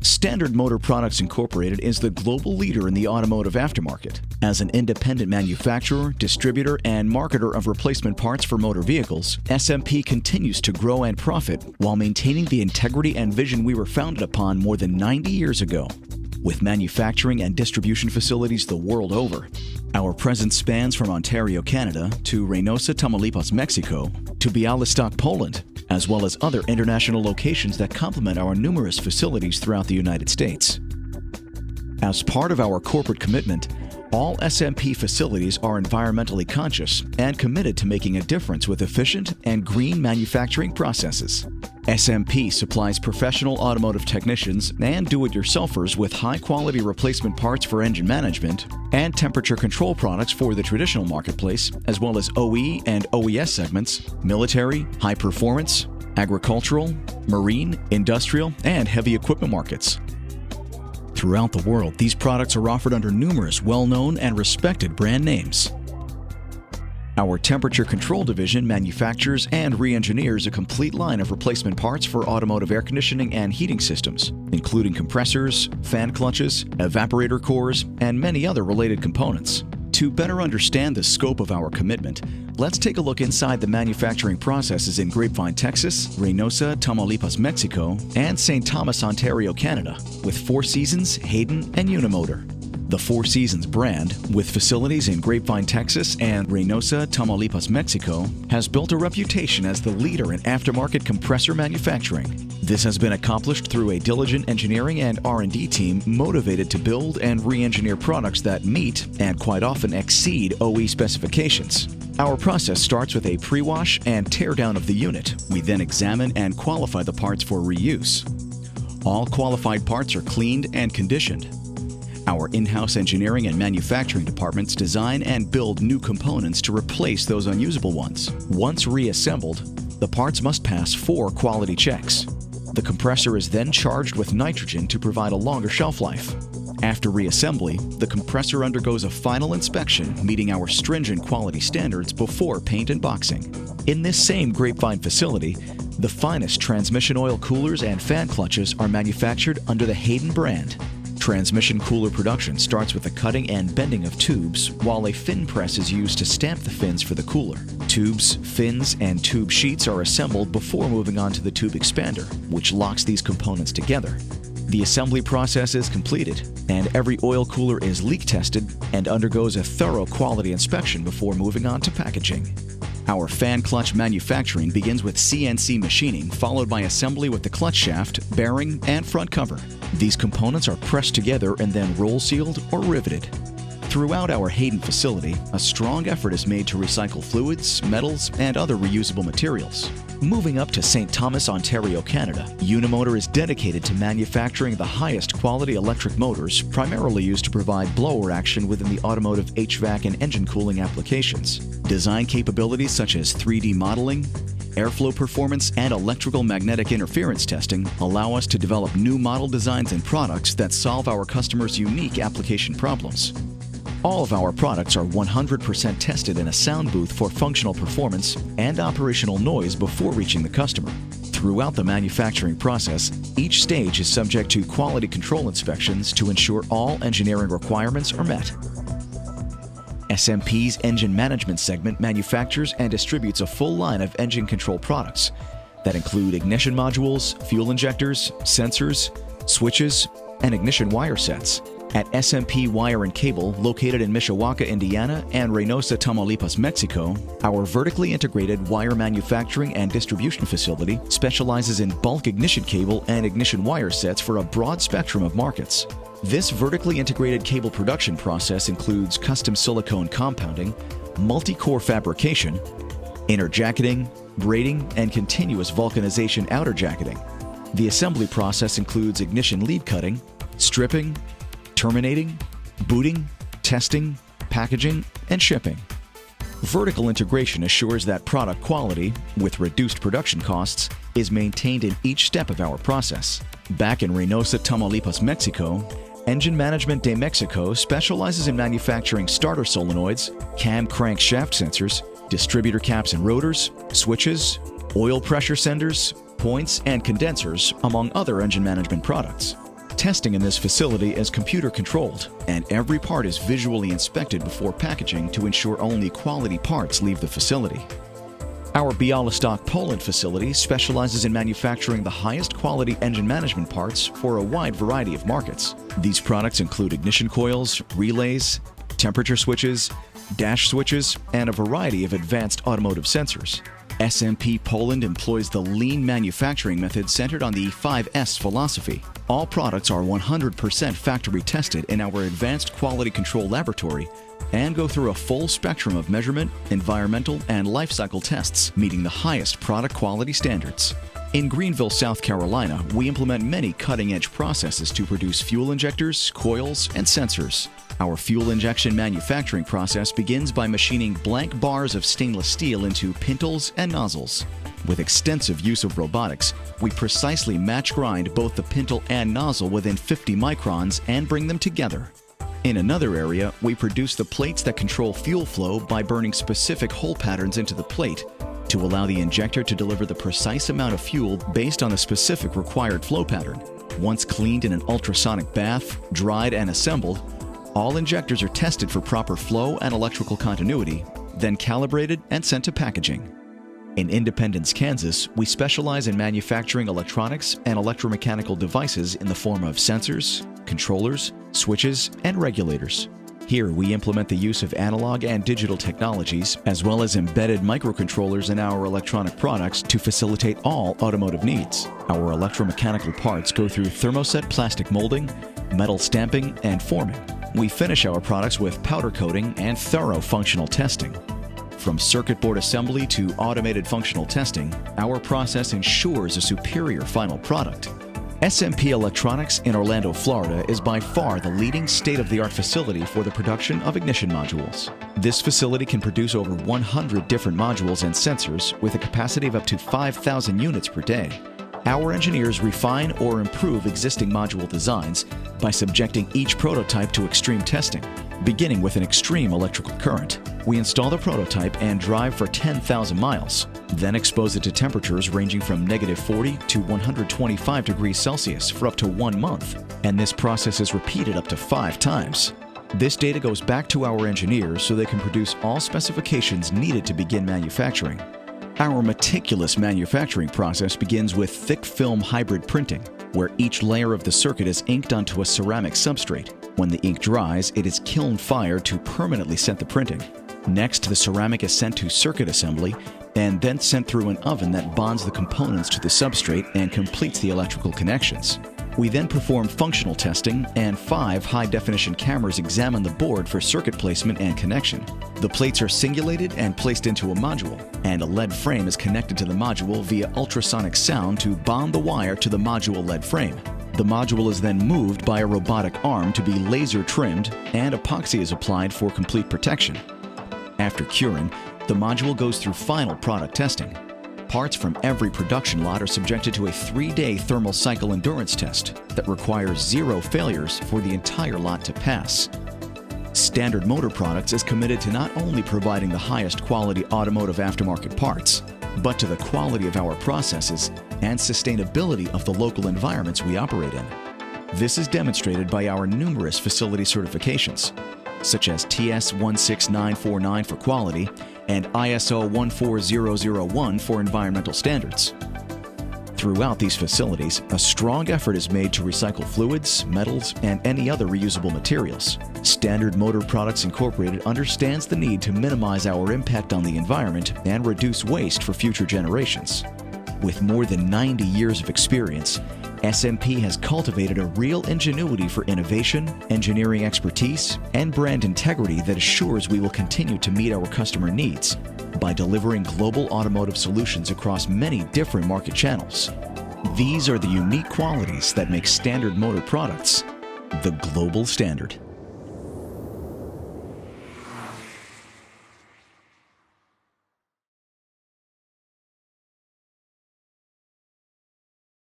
Standard Motor Products Incorporated is the global leader in the automotive aftermarket. As an independent manufacturer, distributor, and marketer of replacement parts for motor vehicles, SMP continues to grow and profit while maintaining the integrity and vision we were founded upon more than 90 years ago. With manufacturing and distribution facilities the world over, our presence spans from Ontario, Canada, to Reynosa, Tamaulipas, Mexico, to Białystok, Poland, as well as other international locations that complement our numerous facilities throughout the United States. As part of our corporate commitment, all SMP facilities are environmentally conscious and committed to making a difference with efficient and green manufacturing processes. SMP supplies professional automotive technicians and do-it-yourselfers with high-quality replacement parts for engine management and temperature control products for the traditional marketplace, as well as OE and OES segments, military, high-performance, agricultural, marine, industrial, and heavy equipment markets. Throughout the world, these products are offered under numerous well-known and respected brand names. Our Temperature Control Division manufactures and re-engineers a complete line of replacement parts for automotive air conditioning and heating systems, including compressors, fan clutches, evaporator cores, and many other related components. To better understand the scope of our commitment, let's take a look inside the manufacturing processes in Grapevine, Texas, Reynosa, Tamaulipas, Mexico, and St. Thomas, Ontario, Canada, with Four Seasons, Hayden, and Unimotor. The Four Seasons brand, with facilities in Grapevine, Texas and Reynosa, Tamaulipas, Mexico, has built a reputation as the leader in aftermarket compressor manufacturing. This has been accomplished through a diligent engineering and R&D team motivated to build and re-engineer products that meet and quite often exceed OE specifications. Our process starts with a pre-wash and tear-down of the unit. We then examine and qualify the parts for reuse. All qualified parts are cleaned and conditioned. Our in-house engineering and manufacturing departments design and build new components to replace those unusable ones. Once reassembled, the parts must pass 4 quality checks. The compressor is then charged with nitrogen to provide a longer shelf life. After reassembly, the compressor undergoes a final inspection meeting our stringent quality standards before paint and boxing. In this same Grapevine facility, the finest transmission oil coolers and fan clutches are manufactured under the Hayden brand. Transmission cooler production starts with the cutting and bending of tubes, while a fin press is used to stamp the fins for the cooler. Tubes, fins, and tube sheets are assembled before moving on to the tube expander, which locks these components together. The assembly process is completed, and every oil cooler is leak tested and undergoes a thorough quality inspection before moving on to packaging. Our fan clutch manufacturing begins with CNC machining, followed by assembly with the clutch shaft, bearing, and front cover. These components are pressed together and then roll sealed or riveted. Throughout our Hayden facility, a strong effort is made to recycle fluids, metals, and other reusable materials. Moving up to St. Thomas, Ontario, Canada, Unimotor is dedicated to manufacturing the highest quality electric motors, primarily used to provide blower action within the automotive HVAC and engine cooling applications. Design capabilities such as 3D modeling, airflow performance, and electrical magnetic interference testing allow us to develop new model designs and products that solve our customers' unique application problems. All of our products are 100% tested in a sound booth for functional performance and operational noise before reaching the customer. Throughout the manufacturing process, each stage is subject to quality control inspections to ensure all engineering requirements are met. SMP's Engine Management segment manufactures and distributes a full line of engine control products that include ignition modules, fuel injectors, sensors, switches, and ignition wire sets. At SMP Wire and Cable, located in Mishawaka, Indiana, and Reynosa, Tamaulipas, Mexico, our vertically integrated wire manufacturing and distribution facility specializes in bulk ignition cable and ignition wire sets for a broad spectrum of markets. This vertically integrated cable production process includes custom silicone compounding, multi-core fabrication, inner jacketing, braiding, and continuous vulcanization outer jacketing. The assembly process includes ignition lead cutting, stripping, terminating, booting, testing, packaging, and shipping. Vertical integration assures that product quality, with reduced production costs, is maintained in each step of our process. Back in Reynosa, Tamaulipas, Mexico, Engine Management de Mexico specializes in manufacturing starter solenoids, cam crank shaft sensors, distributor caps and rotors, switches, oil pressure senders, points, and condensers, among other engine management products. Testing in this facility is computer controlled, and every part is visually inspected before packaging to ensure only quality parts leave the facility. Our Białystok, Poland facility specializes in manufacturing the highest quality engine management parts for a wide variety of markets. These products include ignition coils, relays, temperature switches, dash switches, and a variety of advanced automotive sensors. SMP Poland employs the lean manufacturing method centered on the 5S philosophy. All products are 100% factory tested in our advanced quality control laboratory and go through a full spectrum of measurement, environmental, and life cycle tests, meeting the highest product quality standards. In Greenville, South Carolina, we implement many cutting-edge processes to produce fuel injectors, coils, and sensors. Our fuel injection manufacturing process begins by machining blank bars of stainless steel into pintles and nozzles. With extensive use of robotics, we precisely match grind both the pintle and nozzle within 50 microns and bring them together. In another area, we produce the plates that control fuel flow by burning specific hole patterns into the plate to allow the injector to deliver the precise amount of fuel based on the specific required flow pattern. Once cleaned in an ultrasonic bath, dried, and assembled, all injectors are tested for proper flow and electrical continuity, then calibrated and sent to packaging. In Independence, Kansas, we specialize in manufacturing electronics and electromechanical devices in the form of sensors, controllers, switches, and regulators. Here, we implement the use of analog and digital technologies, as well as embedded microcontrollers in our electronic products to facilitate all automotive needs. Our electromechanical parts go through thermoset plastic molding, metal stamping, and forming. We finish our products with powder coating and thorough functional testing. From circuit board assembly to automated functional testing, our process ensures a superior final product. SMP Electronics in Orlando, Florida is by far the leading state-of-the-art facility for the production of ignition modules. This facility can produce over 100 different modules and sensors with a capacity of up to 5,000 units per day. Our engineers refine or improve existing module designs by subjecting each prototype to extreme testing. Beginning with an extreme electrical current, we install the prototype and drive for 10,000 miles, then expose it to temperatures ranging from -40 to 125 degrees Celsius for up to 1 month, and this process is repeated up to 5 times. This data goes back to our engineers so they can produce all specifications needed to begin manufacturing. Our meticulous manufacturing process begins with thick film hybrid printing, where each layer of the circuit is inked onto a ceramic substrate. When the ink dries, it is kiln fired to permanently set the printing. Next, the ceramic is sent to circuit assembly and then sent through an oven that bonds the components to the substrate and completes the electrical connections. We then perform functional testing, and 5 high-definition cameras examine the board for circuit placement and connection. The plates are singulated and placed into a module, and a lead frame is connected to the module via ultrasonic sound to bond the wire to the module lead frame. The module is then moved by a robotic arm to be laser trimmed, and epoxy is applied for complete protection. After curing, the module goes through final product testing. Parts from every production lot are subjected to a 3-day thermal cycle endurance test that requires 0 failures for the entire lot to pass. Standard Motor Products is committed to not only providing the highest quality automotive aftermarket parts, but to the quality of our processes and sustainability of the local environments we operate in. This is demonstrated by our numerous facility certifications, such as TS16949 for quality and ISO14001 for environmental standards. Throughout these facilities, a strong effort is made to recycle fluids, metals, and any other reusable materials. Standard Motor Products Incorporated understands the need to minimize our impact on the environment and reduce waste for future generations. With more than 90 years of experience, SMP has cultivated a real ingenuity for innovation, engineering expertise, and brand integrity that assures we will continue to meet our customer needs by delivering global automotive solutions across many different market channels. These are the unique qualities that make Standard Motor Products the global standard.